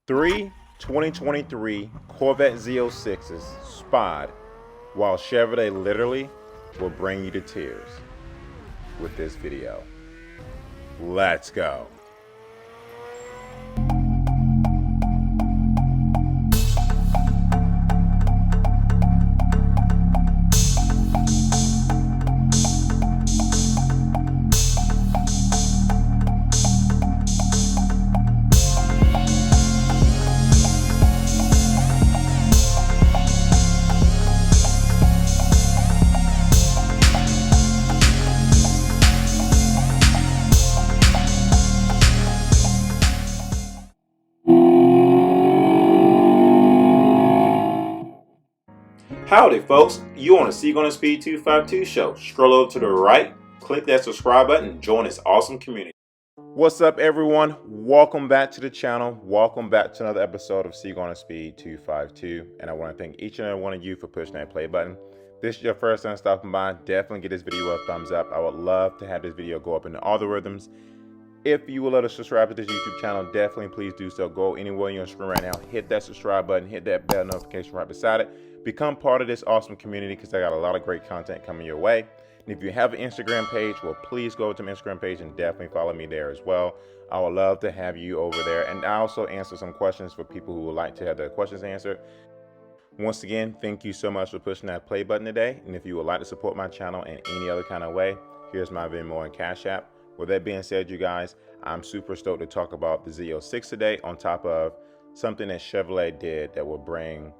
Three 2023 Corvette Z06s SPIED, while Chevrolet literally will bring you to tears with this video. Let's go. Howdy folks, you on the C8 Speed 252 show. Scroll over to the right, click that subscribe button, and join this awesome community. What's up everyone? Welcome back to the channel. Welcome back to another episode of C8 Speed 252. And I want to thank each and every one of you for pushing that play button. If this is your first time stopping by, definitely give this video a thumbs up. I would love to have this video go up in the algorithms. If you will let us subscribe to this YouTube channel, definitely please do so. Go anywhere on your screen right now, hit that subscribe button, hit that bell notification right beside it. Become part of this awesome community because I got a lot of great content coming your way. And if you have an Instagram page, well, please go to my Instagram page and definitely follow me there as well. I would love to have you over there. And I also answer some questions for people who would like to have their questions answered. Once again, thank you so much for pushing that play button today. And if you would like to support my channel in any other kind of way, here's my Venmo and Cash App. With that being said, you guys, I'm super stoked to talk about the Z06 today on top of something that Chevrolet did that will bring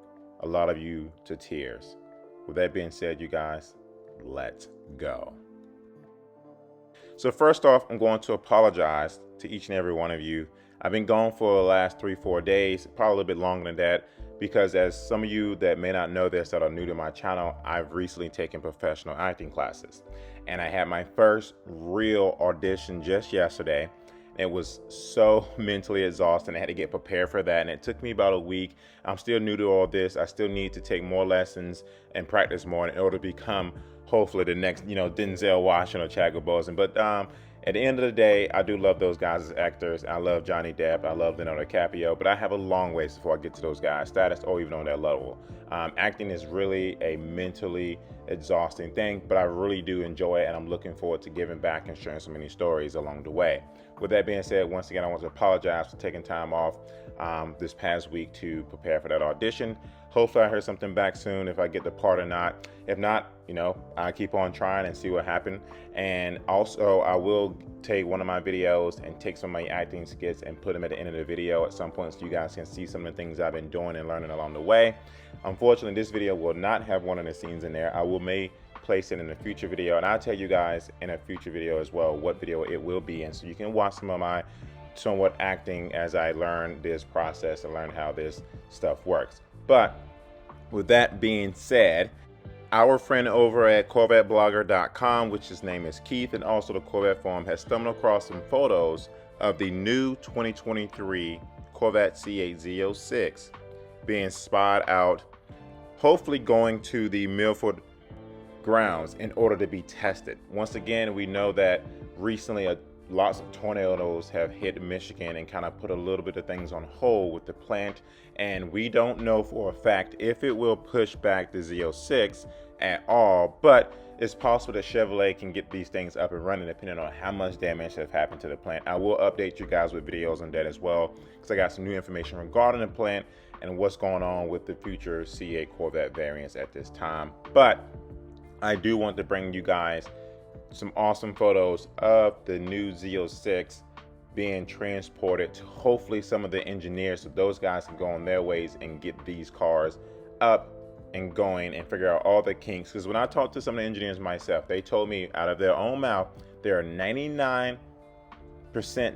a lot of you to tears. With that being said, you guys, let's go. So first off, I'm going to apologize to each and every one of you. I've been gone for the last 3-4 days, probably a little bit longer than that, because as some of you that may not know this that are new to my channel, I've recently taken professional acting classes. And I had my first real audition just yesterday. It was so mentally exhausting. I had to get prepared for that, and it took me about a week. I'm still new to all this. I still need to take more lessons and practice more in order to become, hopefully, the next, Denzel Washington or Chadwick Boseman. But at the end of the day, I do love those guys as actors. I love Johnny Depp. I love Leonardo DiCaprio. But I have a long ways before I get to those guys' status or even on that level. Acting is really a mentally exhausting thing, but I really do enjoy it, and I'm looking forward to giving back and sharing so many stories along the way. With that being said, once again, I want to apologize for taking time off this past week to prepare for that audition. Hopefully I hear something back soon if I get the part or not. If not, I keep on trying and see what happens. And also I will take one of my videos and take some of my acting skits and put them at the end of the video at some point so you guys can see some of the things I've been doing and learning along the way. Unfortunately, this video will not have one of the scenes in there. I may place it in a future video, and I'll tell you guys in a future video as well what video it will be in, so you can watch some of my somewhat acting as I learn this process and learn how this stuff works. But with that being said, our friend over at CorvetteBlogger.com, which his name is Keith, and also the Corvette Forum, has stumbled across some photos of the new 2023 Corvette C8 Z06 being spotted out, hopefully going to the Milford grounds in order to be tested. Once again, we know that recently lots of tornadoes have hit Michigan and kind of put a little bit of things on hold with the plant, and we don't know for a fact if it will push back the Z06 at all, but it's possible that Chevrolet can get these things up and running depending on how much damage has happened to the plant. I will update you guys with videos on that as well, because I got some new information regarding the plant and what's going on with the future C8 Corvette variants at this time. But I do want to bring you guys some awesome photos of the new Z06 being transported to hopefully some of the engineers, so those guys can go on their ways and get these cars up and going and figure out all the kinks. Because when I talked to some of the engineers myself, they told me out of their own mouth they're 99%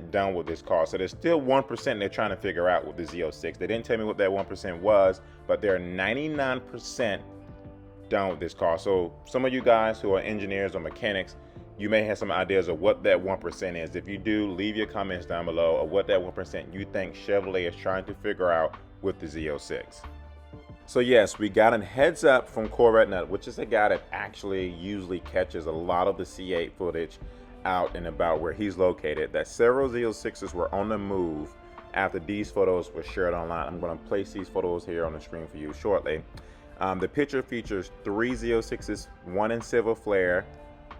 done with this car. So there's still 1% they're trying to figure out with the Z06. They didn't tell me what that 1% was, but they're 99% done with this car. So some of you guys who are engineers or mechanics, you may have some ideas of what that 1% is. If you do, leave your comments down below of what that 1% you think Chevrolet is trying to figure out with the Z06. So yes, we got a heads up from Corvette Nut, which is a guy that actually usually catches a lot of the C8 footage out and about where he's located, that several Z06s were on the move after these photos were shared online. I'm going to place these photos here on the screen for you shortly. The picture features 3 Z06s, one in silver flare,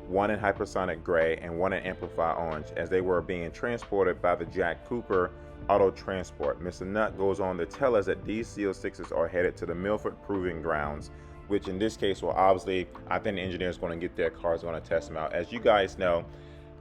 one in hypersonic gray, and one in amplified orange, as they were being transported by the Jack Cooper Auto Transport. Mr. Nutt goes on to tell us that these Z06s are headed to the Milford Proving Grounds, which in this case, well, obviously, I think the engineers going to get their cars, going to test them out. As you guys know,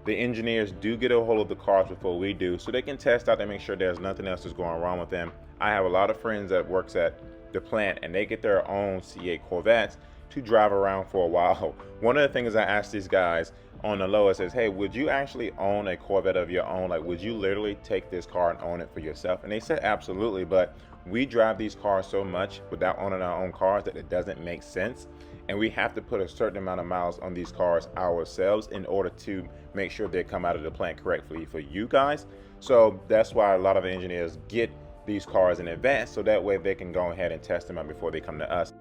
the engineers do get a hold of the cars before we do, so they can test out and make sure there's nothing else that's going wrong with them. I have a lot of friends that works at the plant, and they get their own C8 Corvettes to drive around for a while. One of the things I asked these guys on the low, it says, hey, would you actually own a Corvette of your own? Like, would you literally take this car and own it for yourself? And they said absolutely, but we drive these cars so much without owning our own cars that it doesn't make sense. And we have to put a certain amount of miles on these cars ourselves in order to make sure they come out of the plant correctly for you guys. So that's why a lot of engineers get these cars in advance, so that way they can go ahead and test them out before they come to us.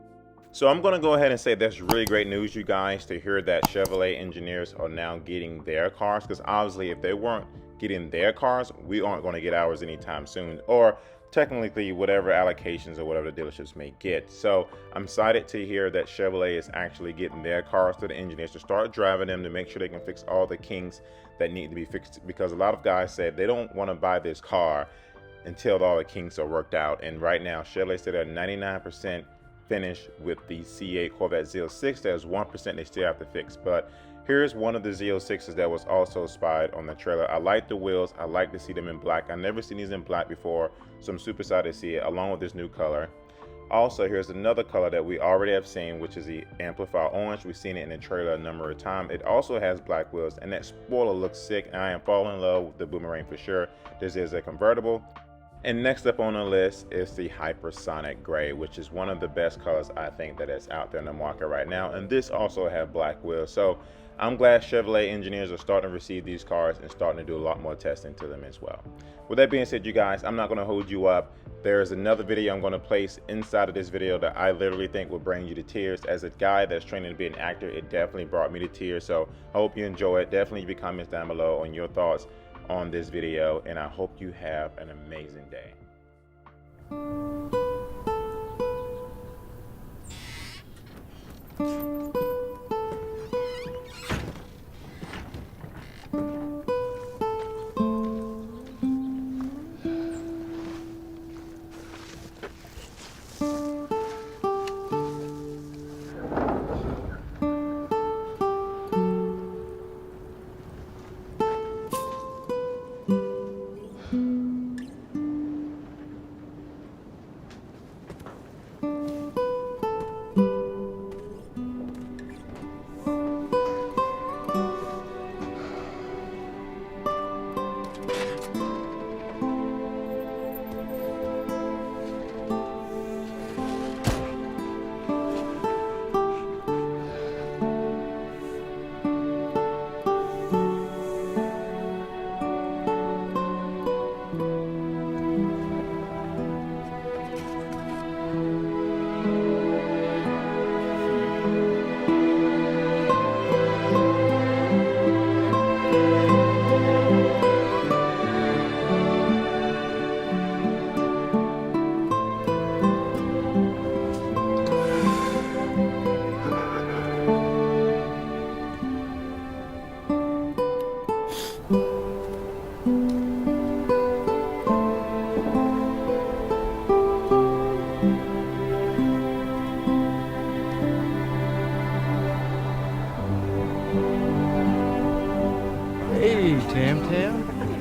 So I'm going to go ahead and say that's really great news, you guys, to hear that Chevrolet engineers are now getting their cars, because obviously if they weren't getting their cars, we aren't going to get ours anytime soon, or technically whatever allocations or whatever the dealerships may get. So I'm excited to hear that Chevrolet is actually getting their cars to the engineers to start driving them, to make sure they can fix all the kinks that need to be fixed, because a lot of guys said they don't want to buy this car until all the kinks are worked out. And right now Chevrolet said they're 99% finished with the C8 Corvette Z06. There's 1% they still have to fix, but here's one of the Z06s that was also spied on the trailer. I like the wheels. I like to see them in black. I've never seen these in black before, so I'm super excited to see it along with this new color. Also, here's another color that we already have seen, which is the amplified orange. We've seen it in the trailer a number of times. It also has black wheels, and that spoiler looks sick, and I am falling in love with the Boomerang for sure. This is a convertible. And next up on the list is the hypersonic gray, which is one of the best colors I think that is out there in the market right now. And this also has black wheels. So I'm glad Chevrolet engineers are starting to receive these cars and starting to do a lot more testing to them as well. With that being said, you guys, I'm not going to hold you up. There's another video I'm going to place inside of this video that I literally think will bring you to tears. As a guy that's training to be an actor, it definitely brought me to tears. So I hope you enjoy it. Definitely leave your comments down below on your thoughts on this video, and I hope you have an amazing day.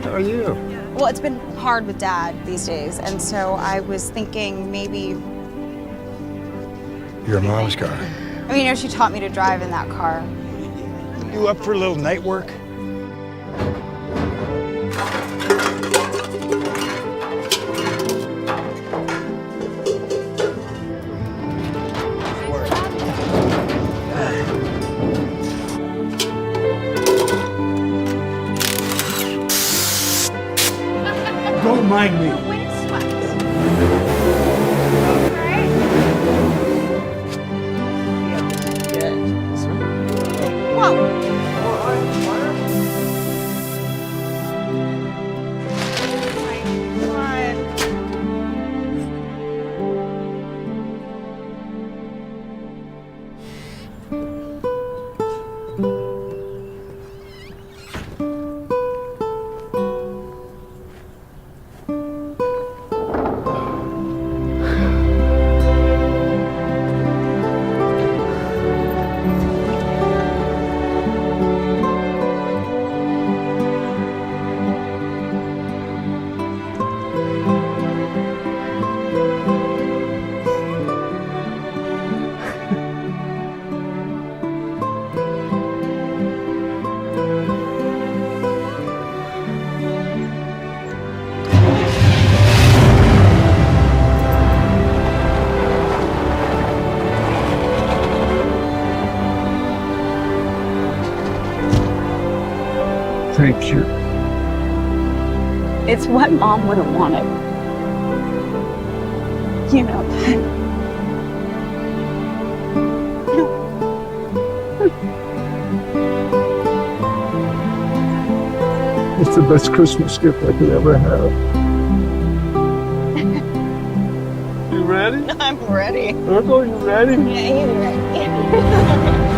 How are you? Well, it's been hard with Dad these days, and so I was thinking maybe... Your mom's car. I mean, you know, she taught me to drive in that car. You up for a little night work? Don't mind me. Thank you. It's what Mom would have wanted. You know that. It's the best Christmas gift I could ever have. You ready? I'm ready. Virgo, you ready? Yeah, he's ready.